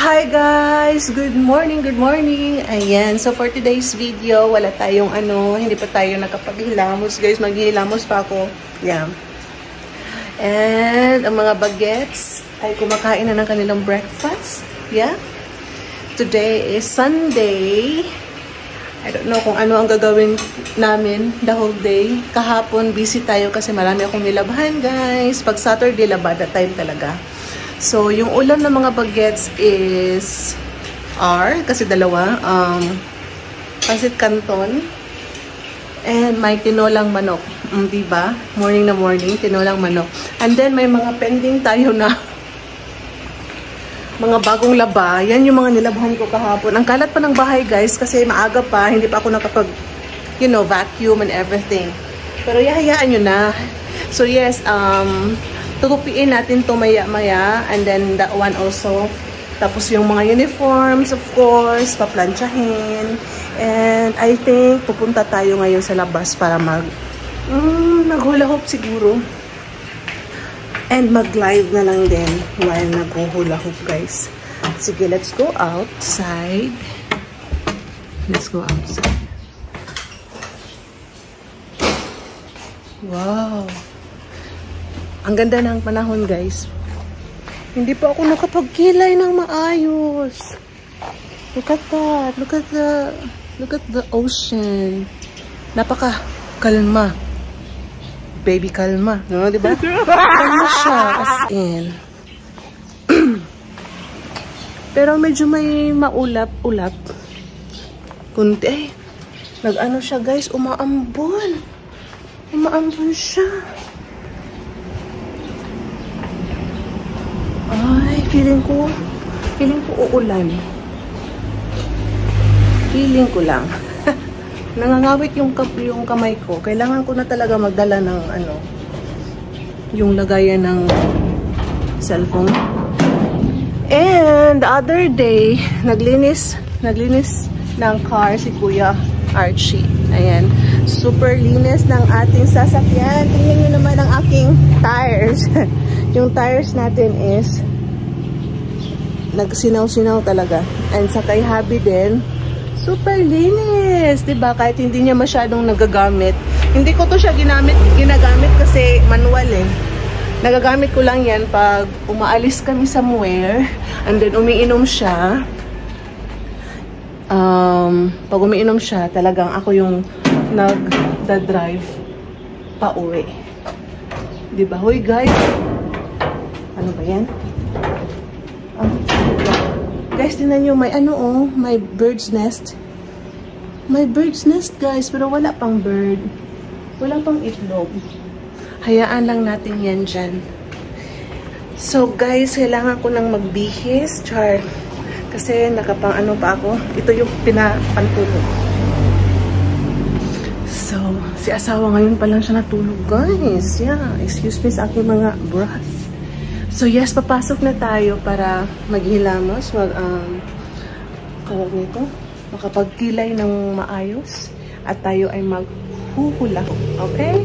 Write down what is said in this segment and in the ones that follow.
Hi guys! Good morning, good morning! Ayan, so for today's video, wala tayong hindi pa tayo nakapaghilamos. Guys, maghihilamos pa ako. Yeah. And ang mga bagets ay kumakain na ng kanilang breakfast. Yeah. Today is Sunday. I don't know kung ano ang gagawin namin the whole day. Kahapon, busy tayo kasi marami akong nilabhan, guys. Pag Saturday, labada time talaga. So, yung ulam ng mga bagets is kasi dalawa, pancit canton and may tinolang manok. Diba? Morning na morning, tinolang manok. And then, may mga pending tayo na mga bagong laba. Yan yung mga nilabhan ko kahapon. Ang kalat pa ng bahay, guys, kasi maaga pa, hindi pa ako nakapag, vacuum and everything. Pero hayaan nyo na. So, yes, tutupiin natin to maya-maya. And then, that one also. Tapos, yung mga uniforms, of course, paplansyahin. And, I think, pupunta tayo ngayon sa labas para mag-hula hoop siguro. And mag-live na lang din while nag-hula hoop, guys. Sige, let's go outside. Let's go outside. Wow! Ang ganda ng panahon, guys. Hindi pa ako nakapagkilay ng maayos. Look at that. Look at the ocean. Napaka-kalma. Baby kalma. No, diba? Kalma siya. As in. Pero medyo may maulap-ulap. Kunti. Ay, nag-ano siya, guys. Umaambon. Umaambon siya. Ay, feeling ko uulan. Feeling ko lang. Nangangawit yung kamay ko. Kailangan ko na talaga magdala ng yung lagayan ng cellphone. And the other day, naglinis ng car si Kuya Archie. Ayan. Super linis ng ating sasakyan. Tingnan nyo naman ang aking tires. Yung tires natin is nagsinaw-sinaw talaga. And sa kay Habi din, super linis, diba? Kahit hindi niya masyadong nagagamit. Hindi ko to siya ginagamit kasi manual eh. Nagagamit ko lang yan pag umaalis kami somewhere and then umiinom siya. Pag umiinom siya, talagang ako yung nagda-drive pa uwi. Diba? Hoy guys! Ano ba yan? Guys, tingnan nyo, may bird's nest. May bird's nest, guys, pero wala pang bird. Wala pang itlog. Hayaan lang natin yan dyan. So, guys, kailangan ko nang magbihis. Char. Kasi nakapang pa ako. Ito yung pinapantulog. So, si asawa ngayon pa lang siya natulog, guys. Yeah, excuse me sa aking mga breath. So yes, papasok na tayo para maghilamos, makapagkilay ng maayos at tayo ay maghuhula. Okay?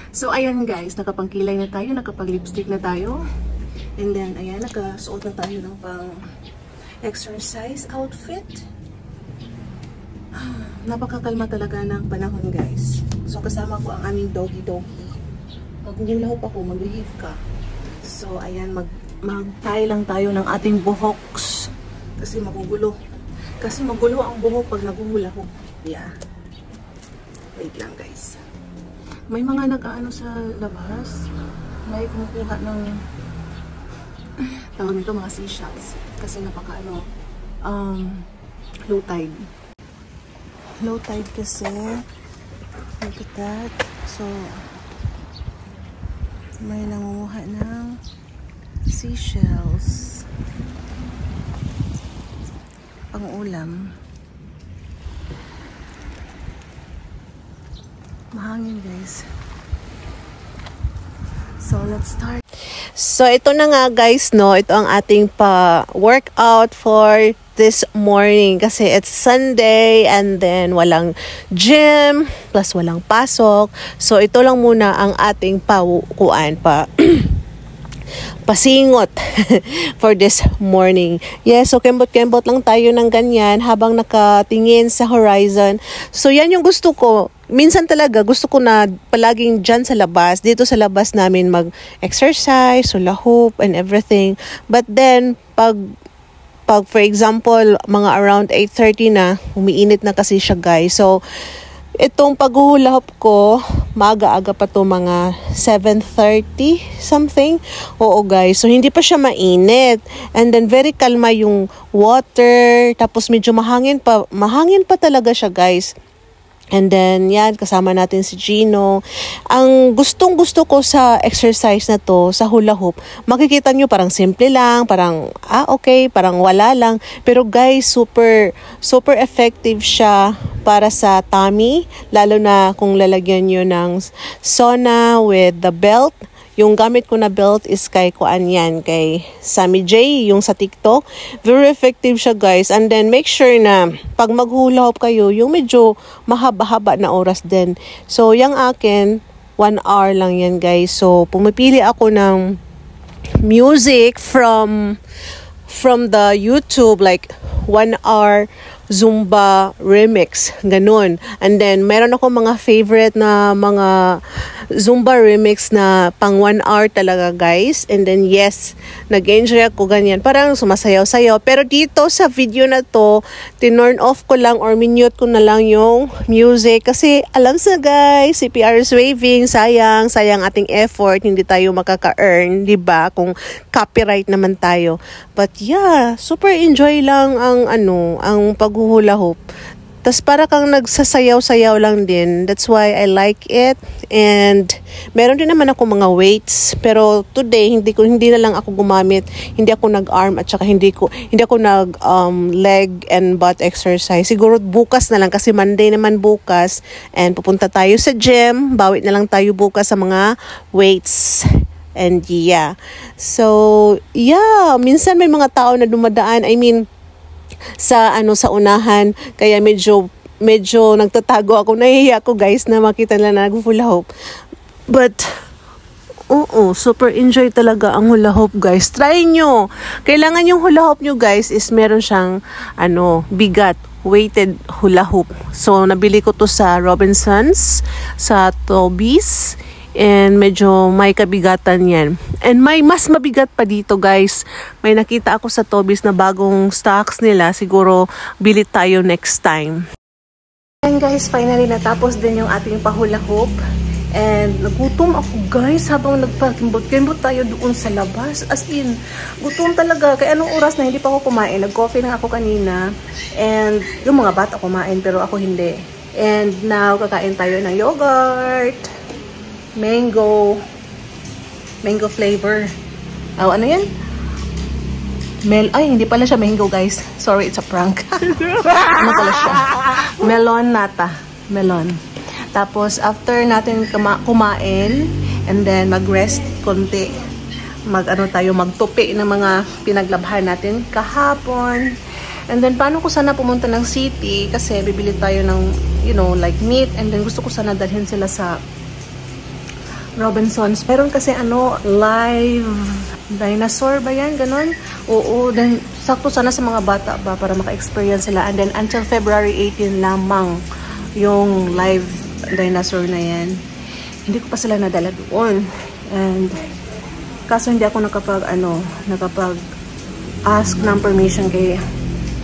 So ayan guys, nakapagkilay na tayo, nakapag-lipstick na tayo. And then ayan, nakasuot na tayo ng pang-exercise outfit. Napakakalma talaga ng panahon guys. So kasama ko ang aming doggy-doggy. Maghuhula ako, mag-behave ka. So, ayan, mag-tie lang tayo ng ating buhoks. Kasi magugulo. Kasi magulo ang buhok pag naguhula ko. Yeah. Wait lang, guys. May mga nag-aano sa labas. May kumukuha ng tawag nito, mga seashells. Kasi napaka-low tide. Low tide kasi. Look at that. So, may nangunguha ng seashells pang ulam. Mahangin guys. So let's start. So ito na nga guys, no, ito ang ating workout for this morning kasi it's Sunday and then walang gym plus walang pasok. So ito lang muna ang ating pasingot for this morning. Yes, so kembot-kembot lang tayo ng ganyan habang nakatingin sa horizon. So yan yung gusto ko. Minsan talaga gusto ko na palaging dyan sa labas, dito sa labas namin mag-exercise, hula hoop and everything. But then pag for example, mga around 8:30 na, umiinit na kasi siya guys. So, itong paghuhula hoop ko, maaga-aga pa to mga 7:30 something. Oo guys, so hindi pa siya mainit. And then very kalma yung water, tapos medyo mahangin pa talaga siya guys. And then, yan, kasama natin si Gino. Ang gustong-gusto ko sa exercise na to, sa hula hoop, makikita nyo parang simple lang, parang, okay, parang wala lang. Pero guys, super effective siya para sa tummy, lalo na kung lalagyan nyo ng sauna with the belt. Yung gamit ko na belt is kay Sammy J, yung sa TikTok. Very effective siya guys. And then make sure na pag maghula hoop kayo, yung medyo mahaba-haba na oras din. So yung akin, 1 hour lang yan guys. So pumipili ako ng music from the YouTube, like 1 hour Zumba remix, ganun. And then, meron ako mga favorite na mga Zumba remix na pang 1 hour talaga, guys. And then, yes, nag-enjoy ako ganyan. Parang sumasayaw-sayaw. Pero dito sa video na to, tinurn off ko lang or minute ko na lang yung music. Kasi, alam sa guys, CPR is waving. Sayang ating effort. Hindi tayo makaka-earn, diba? Kung copyright naman tayo. But yeah, super enjoy lang ang paghuhula hoop. Tas para kang nagsasayaw-sayaw lang din. That's why I like it. And meron din naman ako mga weights. Pero today, hindi na lang ako gumamit. Hindi ako nag-arm at saka hindi ako nag leg and butt exercise. Siguro bukas na lang kasi Monday naman bukas. And pupunta tayo sa gym. Bawit na lang tayo bukas sa mga weights. And yeah. So, yeah. Minsan may mga tao na dumadaan. I mean, sa unahan, kaya medyo nagtatago ako, nahihiya ako guys na makita nila na nag-hula hoop. But super enjoy talaga ang hula hoop guys. Try nyo. Kailangan yung hula hoop nyo guys is meron siyang bigat, weighted hula hoop. So nabili ko to sa Robinsons, sa Toby's. And medyo may kabigatan yan. And may mas mabigat pa dito guys. May nakita ako sa Toby's na bagong stocks nila. Siguro bilit tayo next time. And guys, finally natapos din yung ating pahula hoop. And nagutom ako guys habang nagpakimbot-kimbot tayo doon sa labas. As in, gutom talaga. Kaya anong oras na hindi pa ako kumain. Nag-coffee na ako kanina. And yung mga bata kumain pero ako hindi. And now kakain tayo ng yogurt. Mango flavor. Ano yan? Hindi pala siya mango guys. Sorry, it's a prank. Ano pala siya? Melon nata. Melon. Tapos after natin kumain and then mag-rest konti, magtupi ng mga pinaglabhan natin kahapon. And then paano ko sana pumunta ng city kasi bibili tayo ng like meat, and then gusto ko sana dalhin sila sa Robinsons. Meron kasi live dinosaur ba yan? Ganon? Oo. Then, sakto sana sa mga bata ba para maka-experience sila. And then, until February 18 lamang yung live dinosaur na yan. Hindi ko pa sila nadala doon. And, kaso hindi ako nakapag-ask ng permission kay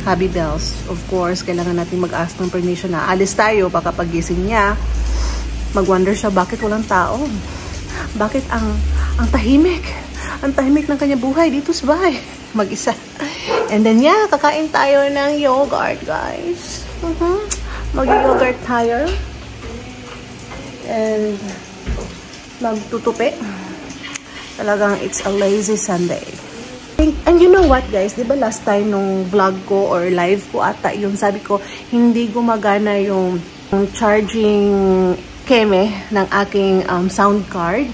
Happy Bells. Of course, kailangan natin mag-ask ng permission na alis tayo. Baka pagising niya, mag-wonder siya, bakit walang tao? Bakit ang tahimik? Ang tahimik ng kanya buhay dito sa bahay. Mag-isa. And then, yeah, kakain tayo ng yogurt, guys. Mag-yogurt tayo. And, magtutupi. Talagang, it's a lazy Sunday. And you know what, guys? Diba last time nung vlog ko or live ko ata, yung sabi ko, hindi gumagana yung charging keme ng aking sound card.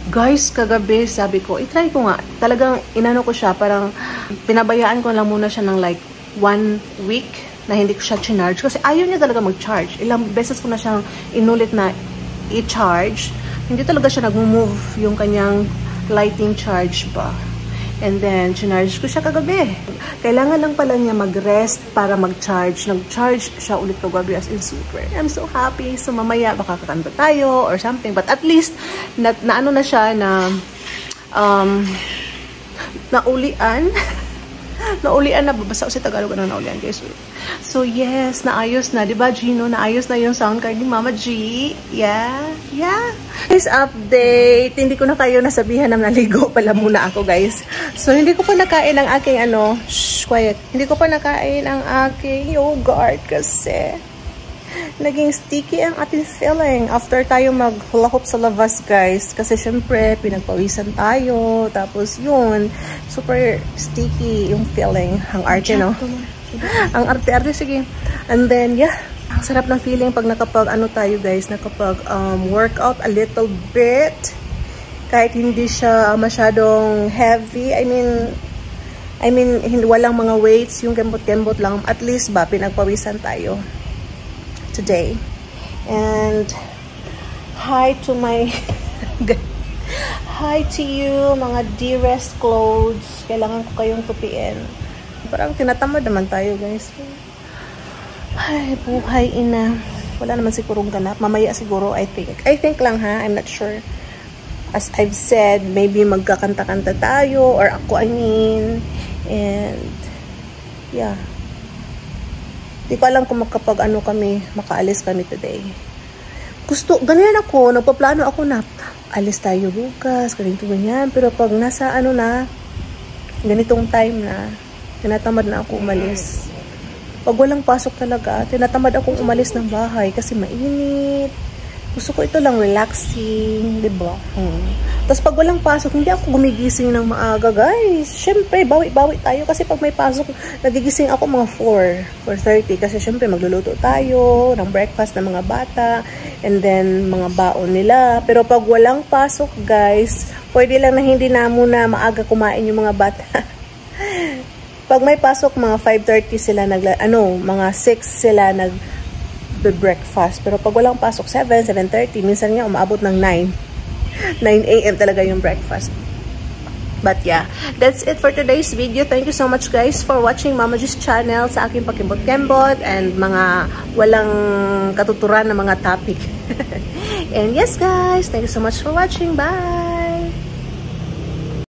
Guys, kagabi sabi ko, itry ko nga. Talagang inano ko siya, parang pinabayaan ko lang muna siya ng like 1 week na hindi ko siya chinarge. Kasi ayaw niya talaga mag-charge. Ilang beses ko na siyang inulit na i-charge. Hindi talaga siya nag-move yung kanyang lighting charge pa. And then, chinarge ko siya kagabi. Kailangan lang pala niya mag-rest para mag-charge. Nag-charge siya ulit kagabi as in super. I'm so happy. So, mamaya baka kakanta tayo or something. But at least, na ano na siya na naulian. Naulian na. Babasa ko si Tagalog na naulian, guys. So, yes, naayos na. Diba, Gino? Naayos na yung sound card ni Mama G. Yeah. Yeah. Guys, update. Hindi ko na kayo nasabihan na naligo pala muna ako, guys. So, hindi ko pa nakain ang aking, shh, quiet. Hindi ko pa nakain ang aking yogurt kasi naging sticky ang ating feeling after tayo mag-hula hoop sa labas, guys. Kasi, syempre, pinagpawisan tayo. Tapos, yun, super sticky yung feeling. Ang arte, no? Ang arte-arte, sige. And then, yeah. Ang sarap ng feeling pag nakapag, tayo, guys, nakapag workout a little bit. Kahit hindi siya masyadong heavy. I mean, walang mga weights, yung gembot-gembot lang. At least ba, pinagpawisan tayo today. And hi to my hi to you, mga dearest clothes. Kailangan ko kayong tupiin. Parang tinatamad naman tayo, guys. Ay, buhay ina. Wala naman sigurong ganap. Mamaya siguro, I think. I think lang, ha? I'm not sure. As I've said, maybe magkakanta-kanta tayo, or ako, And, yeah. Di ko alam kung makaalis kami today. Ganyan ako, nagpaplano ako na, alis tayo bukas, ganyan. Pero pag nasa ganitong time na, tinatamad na ako umalis. Pag walang pasok talaga, tinatamad akong umalis ng bahay kasi mainit. Gusto ko ito lang relaxing, diba? Tapos pag walang pasok, hindi ako gumigising ng maaga, guys. Syempre, bawi-bawi tayo kasi pag may pasok, nagigising ako mga 4:30 kasi syempre magluluto tayo ng breakfast ng mga bata and then mga baon nila. Pero pag walang pasok, guys, pwede lang na hindi na muna maaga kumain yung mga bata. Pag may pasok, mga 5:30 sila mga 6 sila breakfast. Pero pag walang pasok, 7, 7:30, minsan nga umaabot ng 9 a.m. talaga yung breakfast. But yeah, that's it for today's video. Thank you so much, guys, for watching Mama G's channel sa aking pakibot-kembot and mga walang katuturan na mga topic. And yes, guys, thank you so much for watching. Bye!